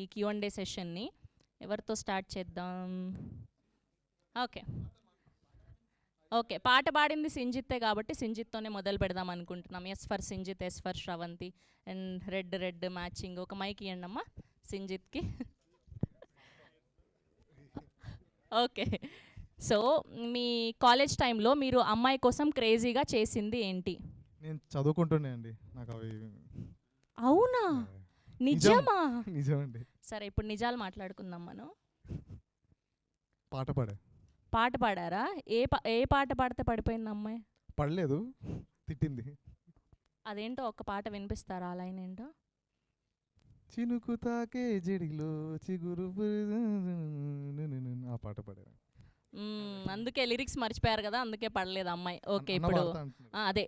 ఈ Q&A సెషన్ని ఎవరితో start చేద్దాం? ఓకే ఓకే పాట పాడింది సింజిత్తే కాబట్టి సింజిత్తోనే మొదలు పెడదాం అనుకుంటున్నాం. S for Sinjith, S for Sravanthi and red red matching. ఒక మైక్ ఇవ్వండి అమ్మా సింజిత్కి. ఓకే, సో మీ కాలేజ్ టైంలో మీరు అమ్మాయి కోసం క్రేజీగా చేసింది ఏంటి? నేను చదువుకుంటున్నా అండి, నాకు అవి అవునా? నిజమా? నిజమండి. సరే, ఇప్పుడు నిజాలు మాట్లాడుకుందాం మనం. పాట పాడా. పాట పాడారా? ఏ పాట పాడితే పడిపోయింది అమ్మాయి? పడలేదు, తిట్టింది. అదేంటో ఒక పాట వినిపిస్తారా? ఆ లైన్ ఏంటో? చినుకు తాకే జడిలో చిగురు ఆ పాట పాడారు. అందుకే లిరిక్స్ మర్చిపోయారు కదా, అందుకే పడలేదు అమ్మాయి. ఓకే, ఇప్పుడు అదే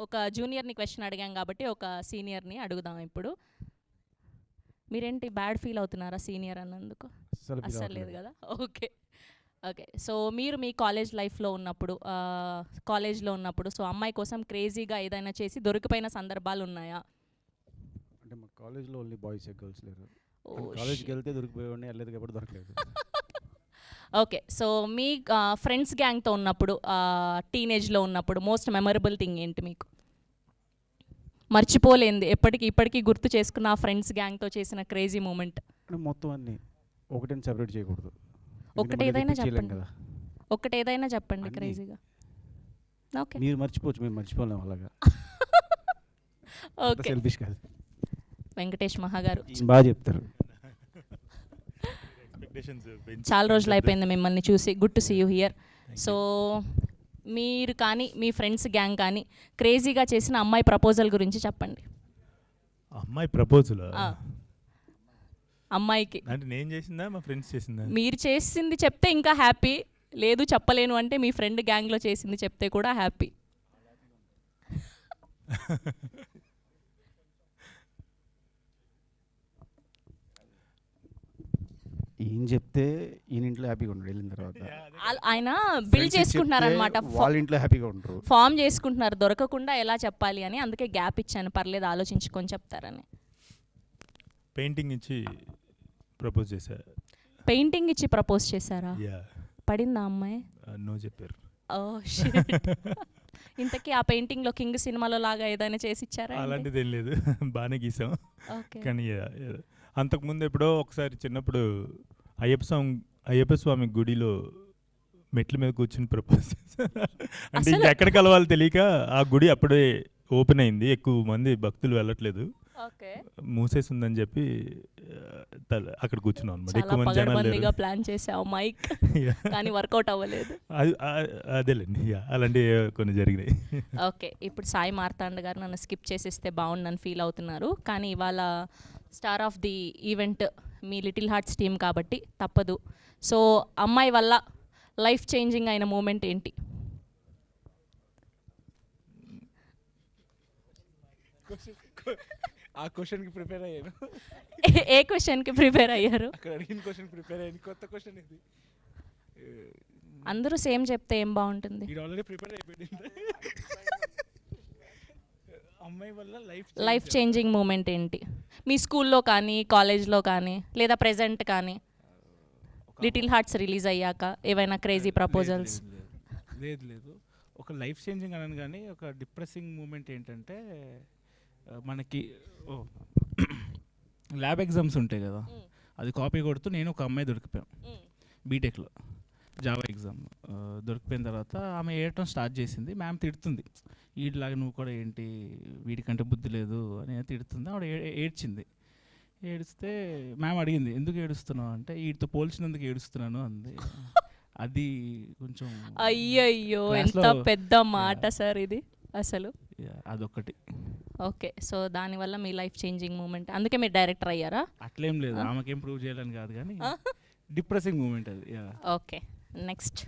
ఒక జూనియర్ని క్వశ్చన్ అడిగాం కాబట్టి ఒక సీనియర్ని అడుగుదాం ఇప్పుడు. మీరేంటి బ్యాడ్ ఫీల్ అవుతున్నారా సీనియర్ అన్నందుకు? అస్సలు లేదు కదా. ఓకే ఓకే, సో మీరు మీ కాలేజ్ లైఫ్లో ఉన్నప్పుడు, కాలేజ్లో ఉన్నప్పుడు సో అమ్మాయి కోసం క్రేజీగా ఏదైనా చేసి దొరికిపోయిన సందర్భాలు ఉన్నాయా? అంటే మా కాలేజ్లో ఓన్లీ బాయ్స్, గర్ల్స్ లేరు. కాలేజ్కి వెళ్తే దొరికిపోయేవాడిని, వెళ్ళలేదు కాబట్టి దొరకలేదు. ఓకే, సో మీ ఫ్రెండ్స్ గ్యాంగ్తో ఉన్నప్పుడు, టీనేజ్లో ఉన్నప్పుడు మోస్ట్ మెమరబుల్ థింగ్ ఏంటి మీకు? మర్చిపోలేంది, ఇప్పటికీ గుర్తు చేసుకున్న ఆ ఫ్రెండ్స్ గ్యాంగ్తో చేసిన క్రేజీ మూమెంట్. మొత్తం అన్నీ ఒకటే సెపరేట్ చేయకూడదు. ఒకటేదైనా చెప్పండి క్రేజీగా. ఓకే, మీరు మర్చిపోవచ్చు, మేము మర్చిపోలేము అలాగా. ఓకే, సెల్ఫిష్ కాదు. వెంకటేష్ మహాగారు బాగా చెప్తారు. చాలా రోజులు అయిపోయింది మిమ్మల్ని చూసి. Good to see you here. So మీరు కానీ మీ ఫ్రెండ్స్ గ్యాంగ్ కానీ క్రేజీగా చేసిన అమ్మాయి ప్రపోజల్ గురించి చెప్పండి. అమ్మాయి ప్రపోజల్ అమ్మాయికి అంటే నేను చేసిందా మా ఫ్రెండ్స్ చేసిందా? మీరు చేసింది చెప్తే ఇంకా హ్యాపీ, లేదు చెప్పలేను అంటే మీ ఫ్రెండ్ గ్యాంగ్లో చేసింది చెప్తే కూడా హ్యాపీ. ఏం చెప్తే ఈయన ఇంట్లో హ్యాపీగా ఉంటాడు, వెళ్ళిన తర్వాత ఆయన బిల్డ్ చేసుకుంటున్నారు అనమాట, వాళ్ళ ఇంట్లో హ్యాపీగా ఉంటారు, ఫామ్ చేసుకుంటున్నారు దొరకకుండా ఎలా చెప్పాలి అని. అందుకే గ్యాప్ ఇచ్చాను, పర్లేదు ఆలోచించుకొని చెప్తారని. పెయింటింగ్ ఇచ్చి ప్రపోజ్ చేశా. పెయింటింగ్ ఇచ్చి ప్రపోజ్ చేశారా? పడిందా అమ్మాయి? నో చెప్పారు. ఇంతకీ ఆ పెయింటింగ్లో కింగ్ సినిమాలో లాగా ఏదైనా చేసి ఇచ్చారా? అలాంటిది ఏం లేదు, బాగానే గీసాం. కానీ అంతకుముందు ఎప్పుడో ఒకసారి చిన్నప్పుడు అయ్యప్ప స్వామి గుడిలో మెట్ల మీద కూర్చుని ప్రపోజ్ చేశాను. అంటే ఇంకెక్కడ కలవాలో తెలియక ఆ గుడి అప్పుడే ఓపెన్ అయింది, ఎక్కువ మంది భక్తులు వెళ్ళట్లేదు, మూసేసి ఉందని చెప్పి అక్కడ కూర్చున్నాం అనమాట. ఎక్కువ మంది జనాలు ప్లాన్ చేసావు మైక్, కానీ వర్కౌట్ అవ్వలేదు. అదేలేండి, అలాంటి కొన్ని జరిగినాయి. ఓకే, ఇప్పుడు సాయి మార్తాండ్ గారు నన్ను స్కిప్ చేసేస్తే బాగుండని ఫీల్ అవుతున్నారు, కానీ ఇవాళ star of the event me little hearts team కాబట్టి తప్పదు. సో అమ్మాయి వల్ల లైఫ్ చేంజింగ్ అయిన మూమెంట్ ఏంటి? ఆ క్వశ్చన్కి ప్రిపేర్ అయ్యాను. ఏ క్వశ్చన్కి ప్రిపేర్ అయ్యారు? అక్కడ అడిగిన క్వశ్చన్ ప్రిపేర్ అయ్యాను, కొత్త క్వశ్చన్ ఇది. అందరూ సేమ్ చెప్తే ఏం బాగుంటుంది? ఇది ఆల్రెడీ ప్రిపేర్ అయిపోయింది. అమ్మాయి వల్ల లైఫ్ చేంజింగ్ మూమెంట్ ఏంటి మీ స్కూల్లో కానీ కాలేజ్లో కానీ లేదా ప్రెజెంట్ కానీ? లిటిల్ హార్ట్స్ రిలీజ్ అయ్యాక ఏవైనా క్రేజీ ప్రపోజల్స్? లేదు, ఒక లైఫ్ చేంజింగ్ అనను కానీ ఒక డిప్రెసింగ్ మూమెంట్ ఏంటంటే, మనకి ల్యాబ్ ఎగ్జామ్స్ ఉంటాయి కదా, అది కాపీ కొడుతూ నేను ఒక అమ్మాయి దొరికిపోయాం బీటెక్లో, జావా ఎగ్జామ్ దొరికిపోయిన తర్వాత ఆమె ఏడటం స్టార్ట్ చేసింది. మ్యామ్ తిడుతుంది, వీటిలాగా నువ్వు కూడా ఏంటి, వీడికంటే బుద్ధి లేదు అని తిడుతుంది. ఆవిడ ఏడ్చింది. ఏడిస్తే మ్యామ్ అడిగింది, ఎందుకు ఏడుస్తున్నావు అంటే, వీటితో పోల్చినందుకు ఏడుస్తున్నాను అంది. అది కొంచెం అయ్యయ్యో ఎంత పెద్ద మాట సార్ ఇది అసలు. అదొకటి. ఓకే, సో దానివల్ల మీ లైఫ్ చేంజింగ్ మూమెంట్, అందుకే మీరు డైరెక్టర్ అయ్యారా? అట్లేం లేదు, ఆమెకేం ప్రూవ్ చేయాలని కాదు కానీ డిప్రెసింగ్ మూమెంట్ అది. Okay, next.